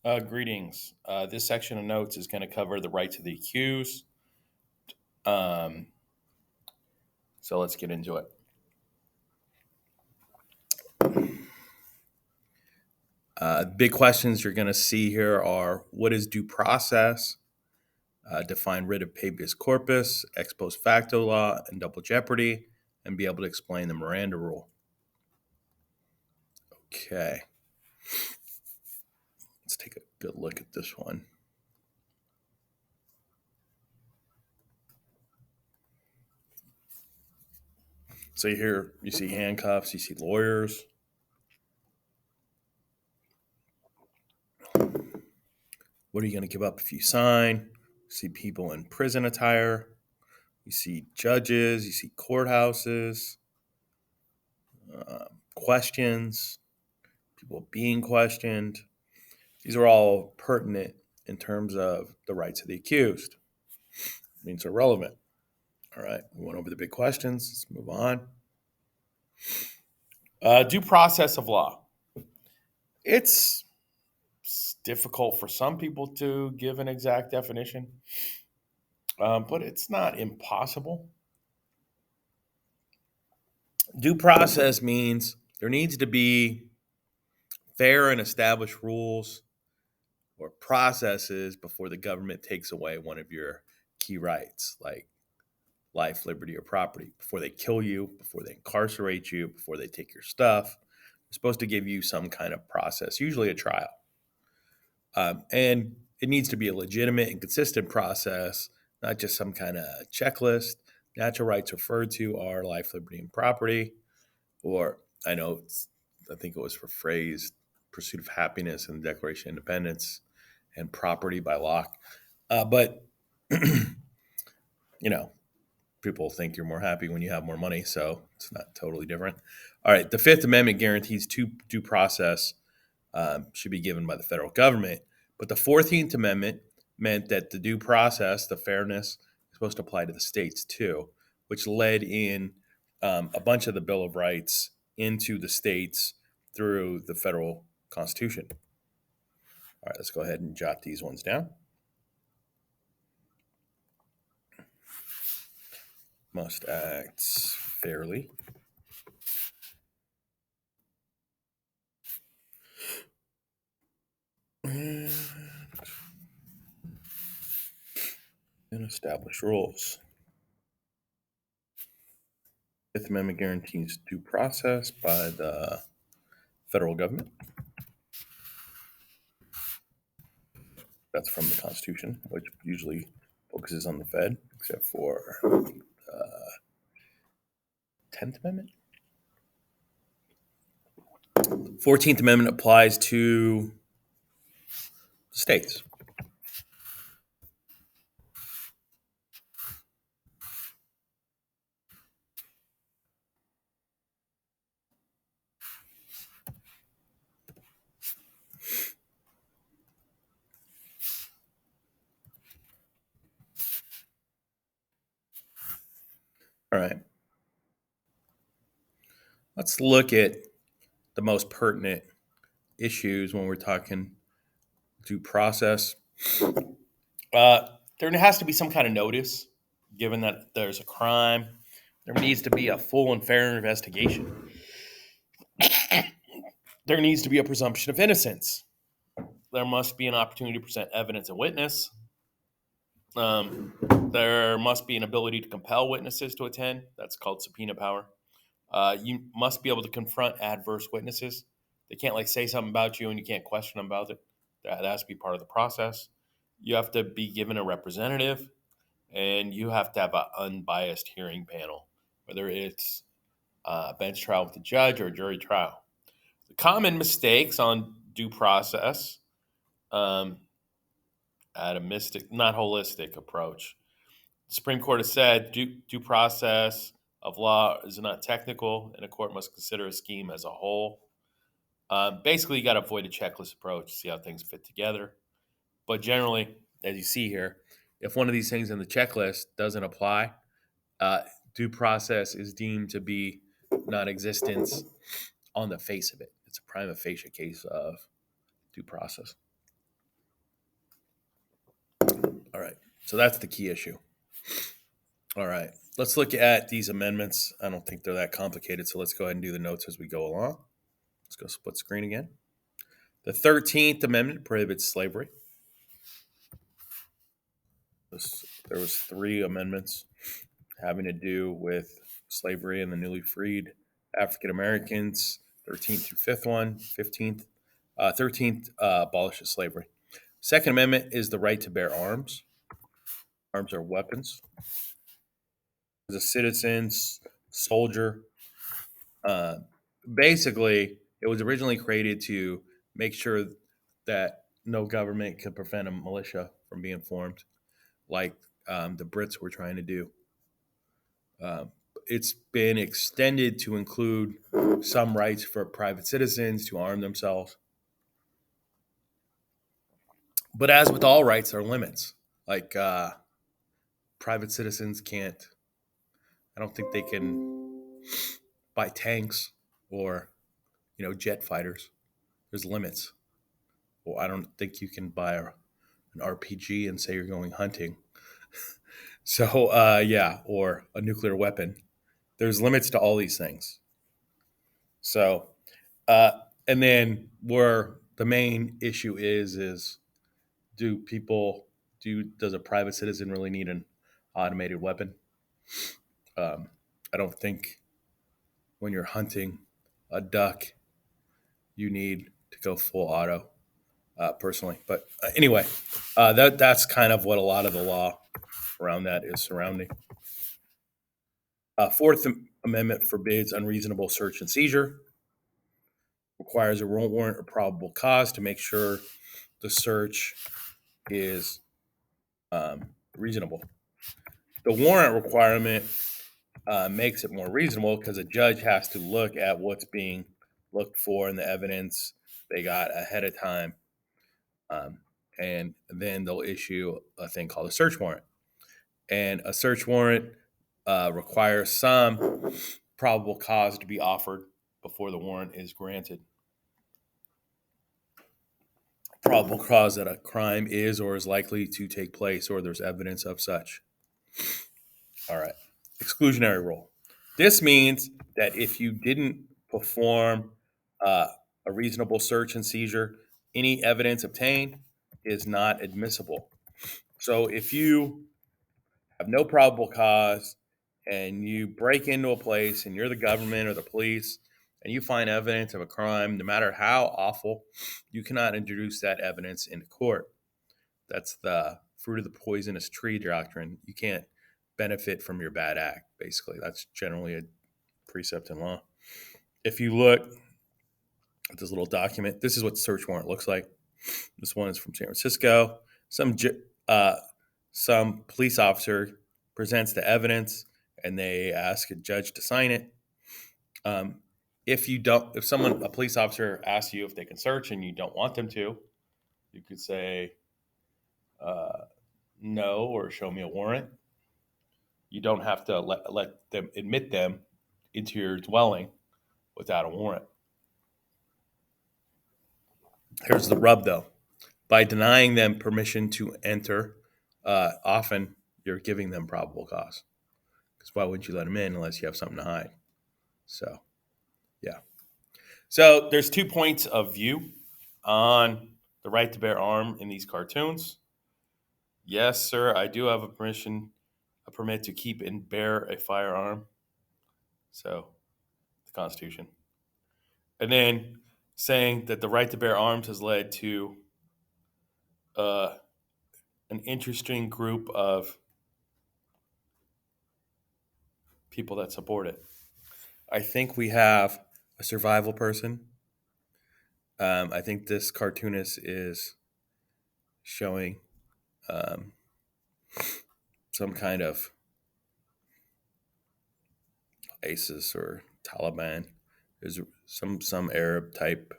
Greetings. This section of notes is going to cover the rights of the accused. Um, so let's get into it. Big questions you're going to see here are what is due process, define writ of habeas corpus, ex post facto law, and double jeopardy, and be able to explain the Miranda rule. Okay, let's take a good look at this one. So here you see handcuffs, you see lawyers. What are you going to give up if you sign? You see people in prison attire. You see judges, you see courthouses, questions, people being questioned. These are all pertinent in terms of the rights of the accused. It means they're relevant. All right, we went over the big questions. Let's move on. Due process of law. It's difficult for some people to give an exact definition, but it's not impossible. Due process means there needs to be fair and established rules or processes before the government takes away one of your key rights, like life, liberty, or property. Before they kill you, before they incarcerate you, before they take your stuff, they're supposed to give you some kind of process, usually a trial. And it needs to be a legitimate and consistent process, not just some kind of checklist. Natural rights referred to are life, liberty, and property, or I think it was phrased pursuit of happiness in the Declaration of Independence and property by Locke. But, you know, people think you're more happy when you have more money, so it's not totally different. All right, the Fifth Amendment guarantees due process should be given by the federal government, but the 14th Amendment meant that the due process, the fairness, is supposed to apply to the states too, which led in a bunch of the Bill of Rights into the states through the federal Constitution. All right, let's go ahead and jot these ones down. Must act fairly. And establish rules. Fifth Amendment guarantees due process by the federal government. That's from the Constitution, which usually focuses on the Fed, except for 10th Amendment. 14th Amendment applies to states. All right. Let's look at the most pertinent issues when we're talking due process. There has to be some kind of notice, given that there's a crime. There needs to be a full and fair investigation. There needs to be a presumption of innocence. There must be an opportunity to present evidence and witness. Um, there must be an ability to compel witnesses to attend. That's called subpoena power. You must be able to confront adverse witnesses. They can't say something about you and you can't question them about it. That has to be part of the process. You have to be given a representative, and you have to have an unbiased hearing panel, whether it's a bench trial with a judge or a jury trial. The common mistakes on due process um, at a not holistic approach. The Supreme Court has said due process of law is not technical, and a court must consider a scheme as a whole. Basically, you got to avoid a checklist approach, see how things fit together. But generally, as you see here, if one of these things in the checklist doesn't apply, uh, due process is deemed to be non-existence on the face of it. It's a prima facie case of due process. So that's the key issue. All right. Let's look at these amendments. I don't think they're that complicated, so let's go ahead and do the notes as we go along. Let's go split screen again. The 13th Amendment prohibits slavery. There was 3 amendments having to do with slavery and the newly freed African Americans. 13th through 5th one, 15th, 13th abolishes slavery. Second Amendment is the right to bear arms. Arms are weapons. As a citizen, soldier, uh, basically, it was originally created to make sure that no government could prevent a militia from being formed, like the Brits were trying to do. It's been extended to include some rights for private citizens to arm themselves. But as with all rights, there are limits. Like private citizens can't, I don't think they can buy tanks or, jet fighters. There's limits. Well, I don't think you can buy an RPG and say you're going hunting. So, yeah, or a nuclear weapon. There's limits to all these things. So, uh, and then where the main issue is do people does a private citizen really need an automated weapon? I don't think when you're hunting a duck, you need to go full auto. Personally, but anyway, that's kind of what a lot of the law around that is surrounding. Fourth Amendment forbids unreasonable search and seizure. Requires a warrant or probable cause to make sure the search is reasonable. The warrant requirement makes it more reasonable because a judge has to look at what's being looked for in the evidence they got ahead of time, and then they'll issue a thing called a search warrant. And a search warrant requires some probable cause to be offered before the warrant is granted. Probable cause that a crime is or is likely to take place, or there's evidence of such. All right. Exclusionary rule. This means that if you didn't perform uh, a reasonable search and seizure, any evidence obtained is not admissible. So if you have no probable cause and you break into a place and you're the government or the police and you find evidence of a crime, no matter how awful, you cannot introduce that evidence into court. That's the fruit of the poisonous tree doctrine. You can't benefit from your bad act, basically. That's generally a precept in law. If you look at this little document, this is what the search warrant looks like. This one is from San Francisco. Some police officer presents the evidence and they ask a judge to sign it. If a police officer asks you if they can search and you don't want them to, you could say no or show me a warrant. You don't have to let them admit them into your dwelling without a warrant. Here's the rub, though. By denying them permission to enter, often you're giving them probable cause. Because why wouldn't you let them in unless you have something to hide? So, yeah. So there's 2 points of view on the right to bear arm in these cartoons. Yes, sir, I do have a permit to keep and bear a firearm. So, the Constitution. And then saying that the right to bear arms has led to an interesting group of people that support it. I think we have a survival person. I think this cartoonist is showing some kind of ISIS or Taliban. There's some Arab type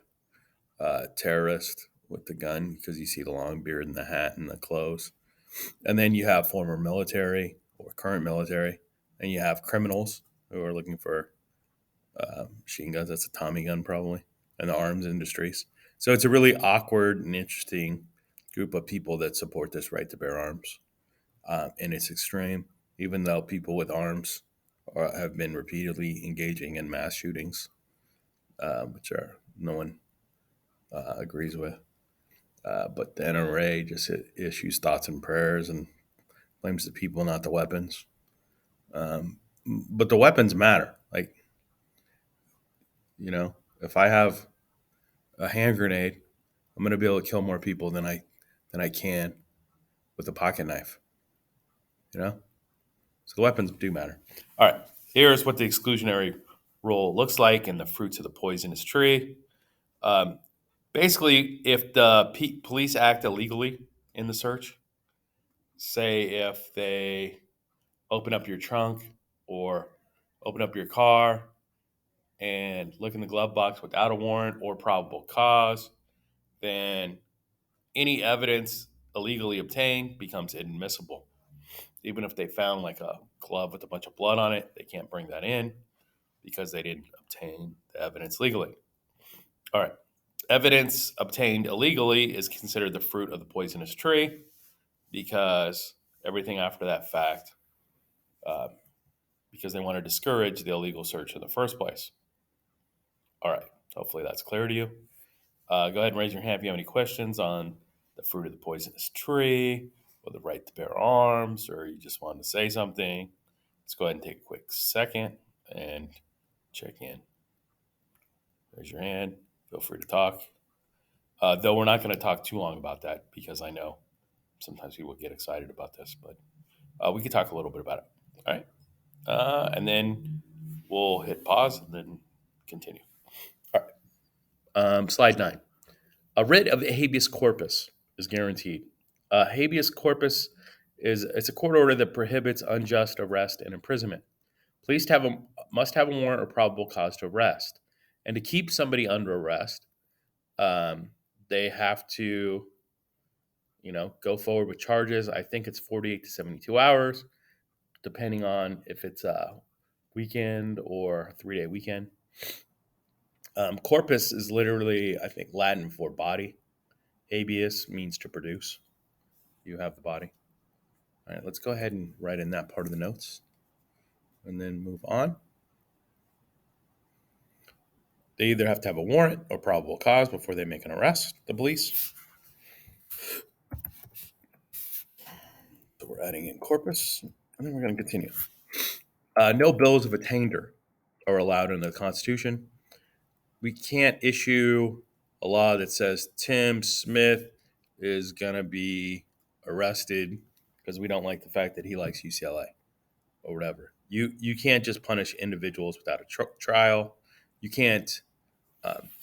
terrorist with the gun because you see the long beard and the hat and the clothes. And then you have former military or current military, and you have criminals who are looking for machine guns. That's a Tommy gun probably, and the arms industries. So it's a really awkward and interesting group of people that support this right to bear arms. in its extreme, even though people with arms have been repeatedly engaging in mass shootings, which are no one agrees with. But the NRA just issues thoughts and prayers and blames the people, not the weapons. Um, but the weapons matter. Like, if I have a hand grenade, I'm going to be able to kill more people than I can with a pocket knife. You know, so the weapons do matter. All right. Here's what the exclusionary rule looks like in the fruits of the poisonous tree. Um, Basically, if the police act illegally in the search, say if they open up your trunk or open up your car and look in the glove box without a warrant or probable cause, then any evidence illegally obtained becomes inadmissible. Even if they found like a glove with a bunch of blood on it, they can't bring that in because they didn't obtain the evidence legally. All right. Evidence obtained illegally is considered the fruit of the poisonous tree because everything after that fact, uh, because they want to discourage the illegal search in the first place. All right. Hopefully that's clear to you. Go ahead and raise your hand if you have any questions on the fruit of the poisonous tree or the right to bear arms, or you just wanted to say something. Let's go ahead and take a quick second and check in. Raise your hand. Feel free to talk. Though we're not going to talk too long about that because I know sometimes people get excited about this, but we could talk a little bit about it. All right. And then we'll hit pause and then continue. All right. Slide 9. A writ of habeas corpus is guaranteed. Habeas corpus it's a court order that prohibits unjust arrest and imprisonment. Police must have a warrant or probable cause to arrest, and to keep somebody under arrest, um, they have to, go forward with charges. I think it's 48 to 72 hours, depending on if it's a weekend or 3-day weekend. Corpus is literally, I think, Latin for body. Habeas means to produce. You have the body. All right, let's go ahead and write in that part of the notes and then move on. They either have to have a warrant or probable cause before they make an arrest, the police. So we're adding in corpus, and then we're going to continue. No bills of attainder are allowed in the Constitution. We can't issue a law that says Tim Smith is going to be arrested because we don't like the fact that he likes UCLA or whatever. You can't just punish individuals without a trial. You can't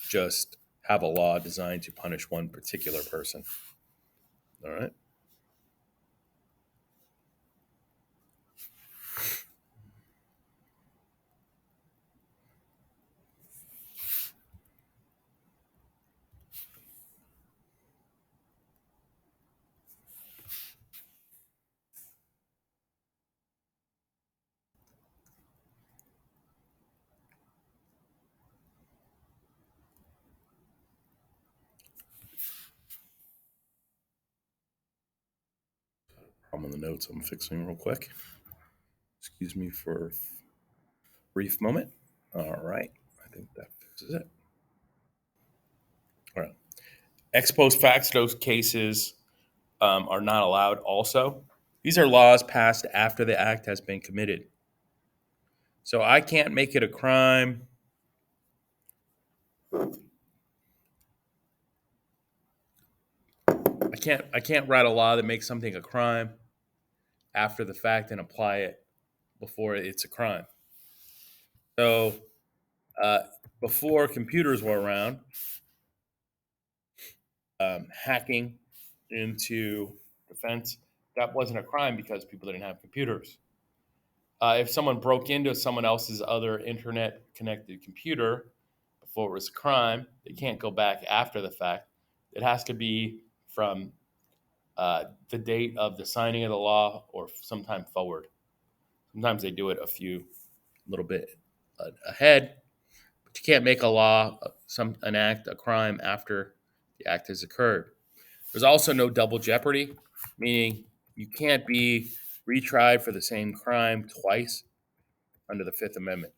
just have a law designed to punish one particular person. All right. I'm on the notes I'm fixing real quick. Excuse me for a brief moment. All right. I think that fixes it. All right. Ex post facto cases are not allowed also. These are laws passed after the act has been committed. So I can't make it a crime. I can't write a law that makes something a crime after the fact and apply it before it's a crime. So uh, before computers were around, hacking into defense, that wasn't a crime because people didn't have computers. If someone broke into someone else's other internet connected computer before it was a crime, they can't go back after the fact. It has to be from the date of the signing of the law or sometime forward. Sometimes they do it a few little bit ahead, but you can't make a law, an act, a crime after the act has occurred. There's also no double jeopardy, meaning You can't be retried for the same crime twice under the Fifth Amendment.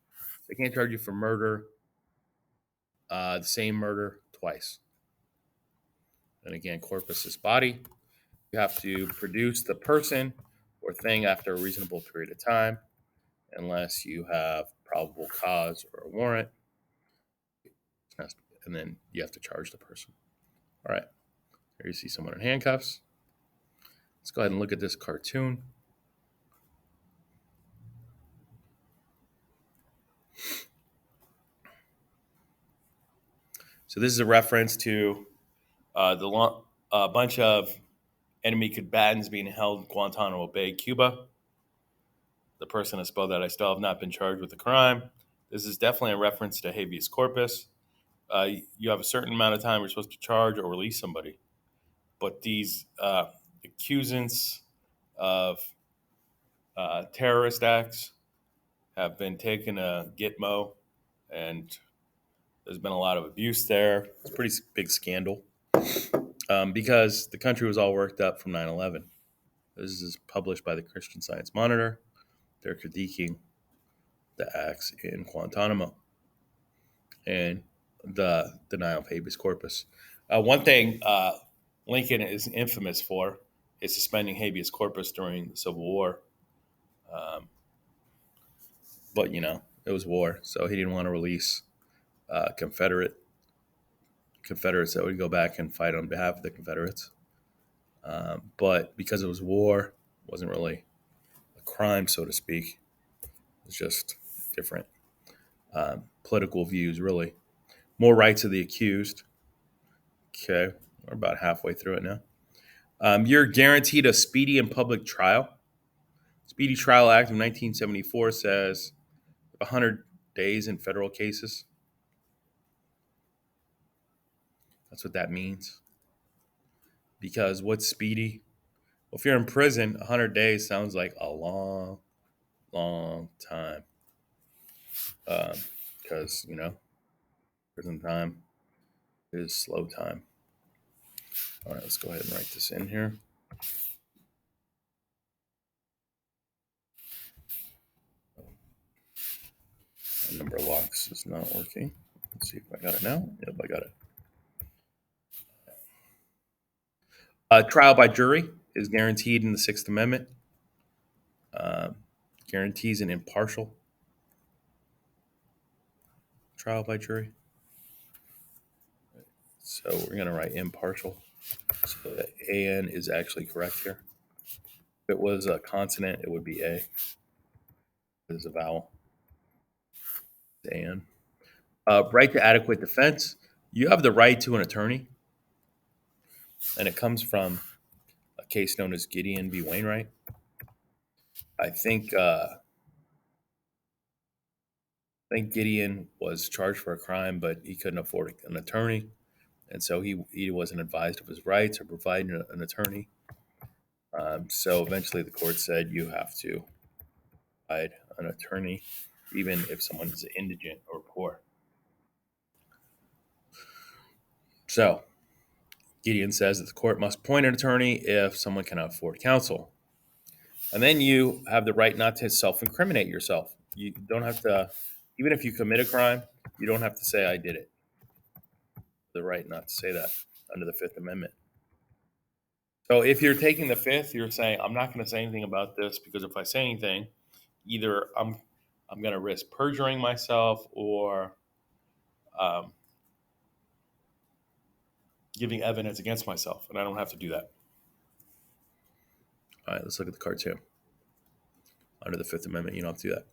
They can't charge you for murder, the same murder twice. And again, corpus is body. You have to produce the person or thing after a reasonable period of time, unless you have probable cause or a warrant. And then you have to charge the person. All right. Here you see someone in handcuffs. Let's go ahead and look at this cartoon. So this is a reference to a bunch of enemy combatants being held in Guantanamo Bay, Cuba. The person has spelled that I still have not been charged with a crime. This is definitely a reference to habeas corpus. You have a certain amount of time you're supposed to charge or release somebody. But these accusants of terrorist acts have been taken to Gitmo, and there's been a lot of abuse there. It's a pretty big scandal because the country was all worked up from 9/11. This is published by the Christian Science Monitor. They're critiquing the acts in Guantanamo and the denial of habeas corpus. One thing Lincoln is infamous for is suspending habeas corpus during the Civil War. But, it was war, so he didn't want to release Confederates that would go back and fight on behalf of the Confederates. But because it was war, it wasn't really a crime, so to speak. It was just different political views, really. More rights of the accused. Okay, we're about halfway through it now. You're guaranteed a speedy and public trial. Speedy Trial Act of 1974 says 100 days in federal cases. That's what that means. Because what's speedy? Well, if you're in prison, 100 days sounds like a long, long time. Because, prison time is slow time. All right, let's go ahead and write this in here. My number locks is not working. Let's see if I got it now. Yep, I got it. Trial by jury is guaranteed in the Sixth Amendment. Guarantees an impartial trial by jury. So we're going to write impartial. So that AN is actually correct here. If it was a consonant, it would be A. It is a vowel. AN. Right to adequate defense. You have the right to an attorney. And it comes from a case known as Gideon v. Wainwright. I think Gideon was charged for a crime, but he couldn't afford an attorney. And so he wasn't advised of his rights or provided an attorney. So eventually the court said you have to provide an attorney, even if someone is indigent or poor. So Gideon says that the court must appoint an attorney if someone cannot afford counsel. And then you have the right not to self-incriminate yourself. You don't have to, even if you commit a crime, you don't have to say, I did it. The right not to say that under the Fifth Amendment. So if you're taking the Fifth, you're saying, I'm not going to say anything about this because if I say anything, either I'm going to risk perjuring myself or giving evidence against myself, and I don't have to do that. All right, let's look at the cartoon. Under the Fifth Amendment, you don't have to do that.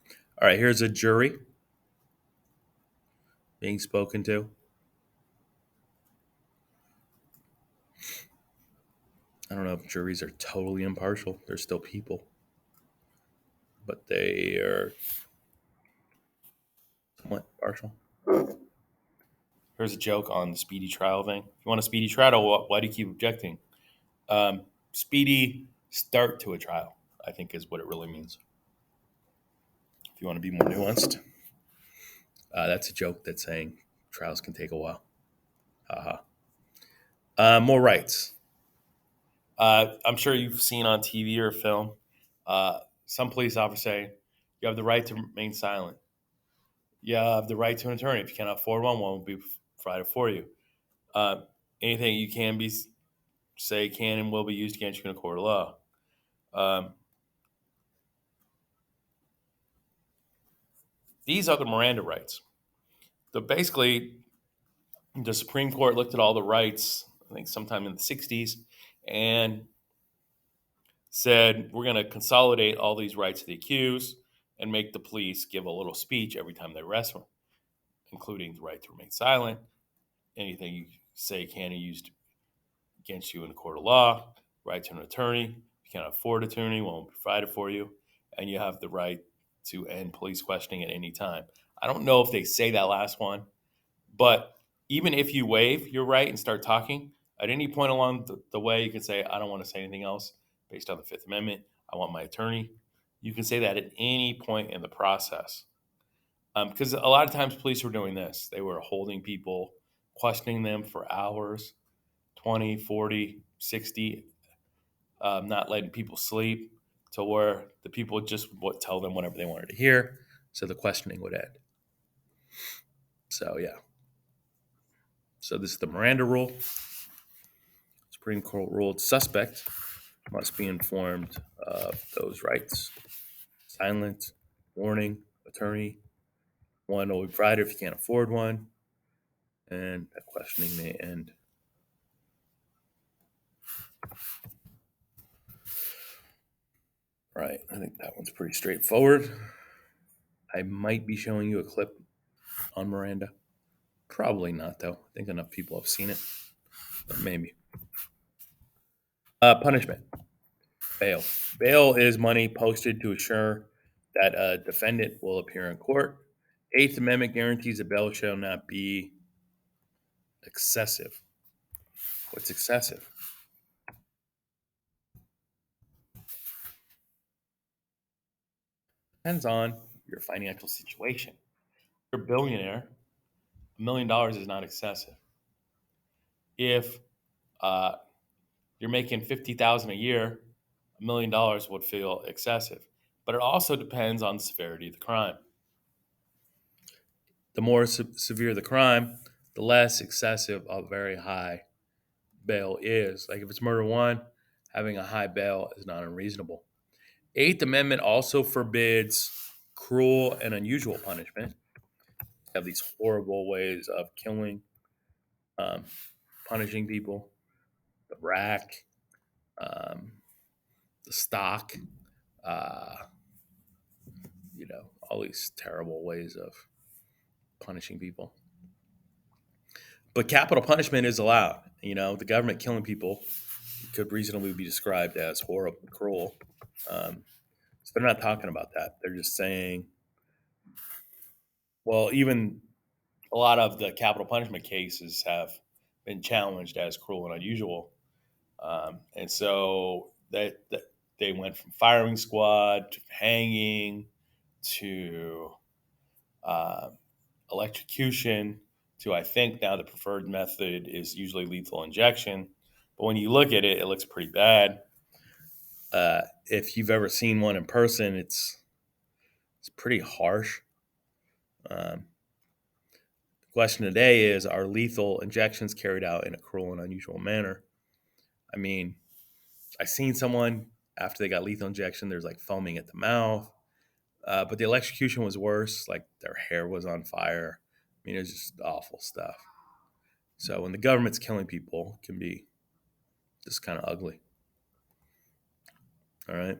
All right, here's a jury being spoken to. I don't know if juries are totally impartial. They're still people. But they are somewhat partial. Here's a joke on the speedy trial thing. If you want a speedy trial, why do you keep objecting? Speedy start to a trial, I think is what it really means. If you want to be more nuanced, that's a joke that's saying trials can take a while. More rights. I'm sure you've seen on TV or film, some police officers say you have the right to remain silent. You have the right to an attorney. If you cannot afford one will be provided for you. Uh, Anything you can be say can and will be used against you in a court of law. These are the Miranda rights. So basically, the Supreme Court looked at all the rights, I think sometime in the 60s, and said, we're going to consolidate all these rights of the accused and make the police give a little speech every time they arrest one, including the right to remain silent, anything you say can be used against you in a court of law, right to an attorney. If you can't afford an attorney, one will be provided for you, and you have the right to end police questioning at any time. I don't know if they say that last one, but even if you waive your right and start talking, at any point along the way, you can say, I don't want to say anything else based on the Fifth Amendment. I want my attorney. You can say that at any point in the process. Because a lot of times police were doing this. They were holding people, questioning them for hours, 20, 40, 60, not letting people sleep to where the people just would tell them whatever they wanted to hear. So the questioning would end. So, yeah. So this is the Miranda rule. Supreme Court ruled suspect must be informed of those rights. Silent, warning, attorney. One will be provided if you can't afford one. And that questioning may end. Right, I think that one's pretty straightforward. I might be showing you a clip on Miranda. Probably not, though. I think enough people have seen it, but maybe. Punishment. Bail. Bail is money posted to assure that a defendant will appear in court. Eighth Amendment guarantees that bail shall not be excessive. What's excessive? Depends on your financial situation. If you're a billionaire, $1 million is not excessive. If you're making $50,000 a year, $1 million would feel excessive. But it also depends on the severity of the crime. The more severe the crime, the less excessive a very high bail is. Like if it's murder one, having a high bail is not unreasonable. Eighth Amendment also forbids cruel and unusual punishment. Have these horrible ways of killing, punishing people, the rack, the stock, all these terrible ways of punishing people. But capital punishment is allowed. The government killing people could reasonably be described as horrible, cruel. So they're not talking about that. They're just saying, well, even a lot of the capital punishment cases have been challenged as cruel and unusual. And so they went from firing squad to hanging to electrocution to, I think now the preferred method is usually lethal injection. But when you look at it, it looks pretty bad. If you've ever seen one in person, it's pretty harsh. The question today is, are lethal injections carried out in a cruel and unusual manner? I mean, I've seen someone after they got lethal injection, there's like foaming at the mouth. But the electrocution was worse. Like their hair was on fire. I mean, it was just awful stuff. So when the government's killing people, it can be just kind of ugly. All right.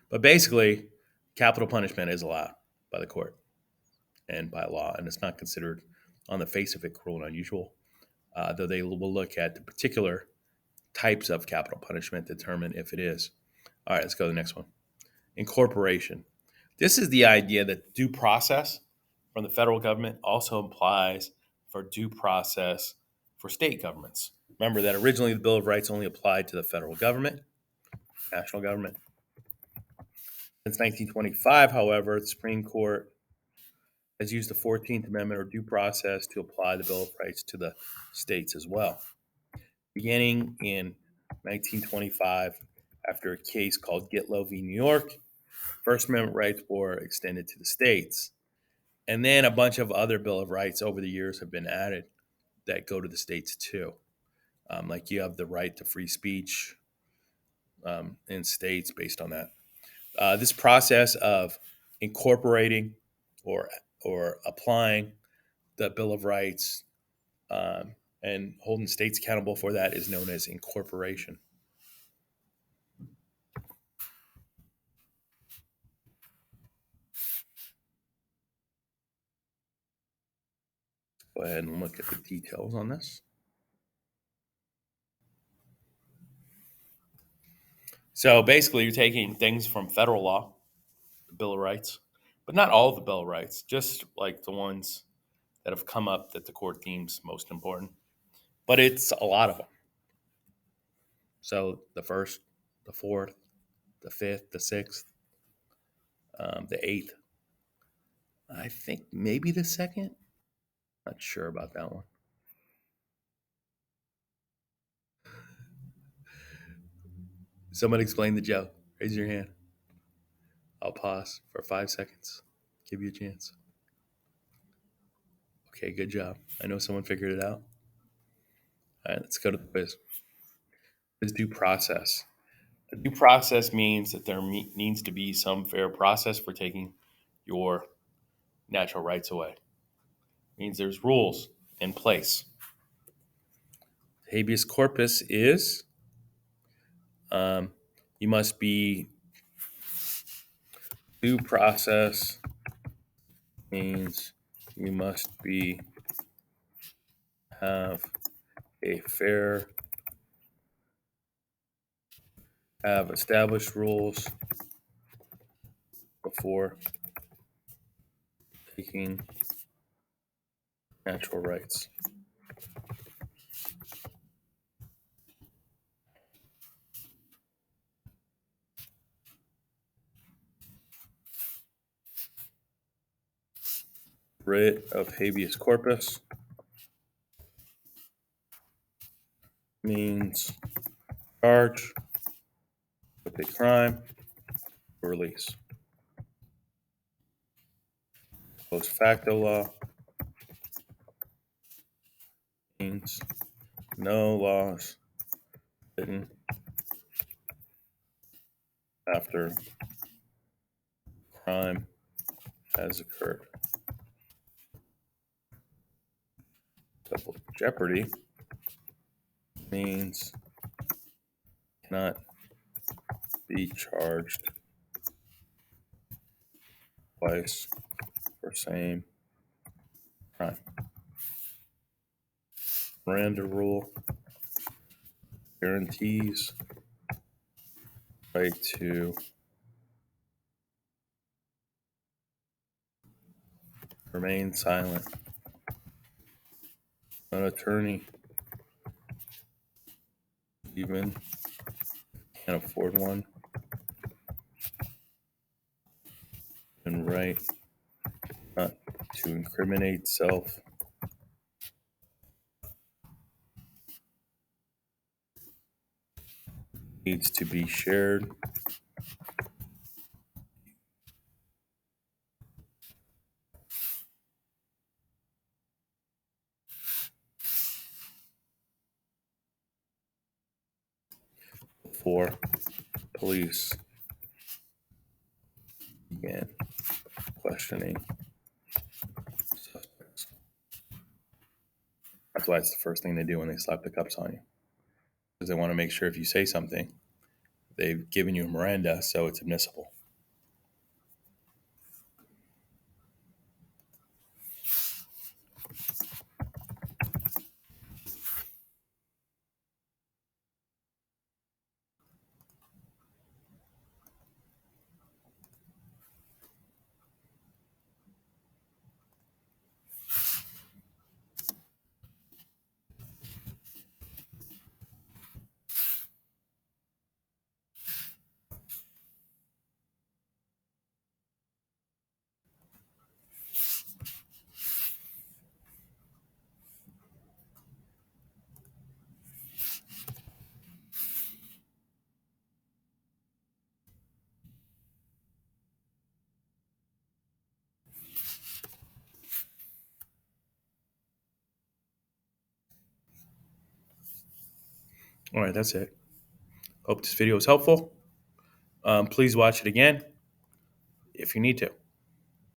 But basically, capital punishment is allowed by the court and by law, and it's not considered on the face of it cruel and unusual, though they will look at the particular types of capital punishment to determine if it is. All right, let's go to the next one. Incorporation. This is the idea that due process from the federal government also applies for due process for state governments. Remember that originally the Bill of Rights only applied to the federal government, national government. Since 1925, however, the Supreme Court has used the 14th Amendment or due process to apply the Bill of Rights to the states as well. Beginning in 1925, after a case called Gitlow v. New York, First Amendment rights were extended to the states. And then a bunch of other Bill of Rights over the years have been added that go to the states too. Like you have the right to free speech in states based on that. This process of incorporating or applying the Bill of Rights and holding states accountable for that is known as incorporation. Go ahead and look at the details on this. So basically, you're taking things from federal law, the Bill of Rights, but not all of the Bill of Rights, just like the ones that have come up that the court deems most important. But it's a lot of them. So the first, the fourth, the fifth, the sixth, the eighth. I think maybe the second. Not sure about that one. Somebody explain the joke. Raise your hand. I'll pause for 5 seconds. Give you a chance. Okay, good job. I know someone figured it out. All right, let's go to the quiz. It's due process. A due process means that there needs to be some fair process for taking your natural rights away. It means there's rules in place. Habeas corpus is you must be due process means you must be have a fair have established rules before taking natural rights. Writ of habeas corpus means charge with a crime or release. Post facto law means no laws written after crime has occurred. Double jeopardy means cannot be charged twice for same crime. Miranda rule guarantees right to remain silent. An attorney even can't afford one and right not to incriminate self needs to be shared before police began questioning suspects. That's why it's the first thing they do when they slap the cuffs on you. Because they want to make sure if you say something, they've given you a Miranda, so it's admissible. All right, that's it. Hope this video was helpful. Please watch it again if you need to.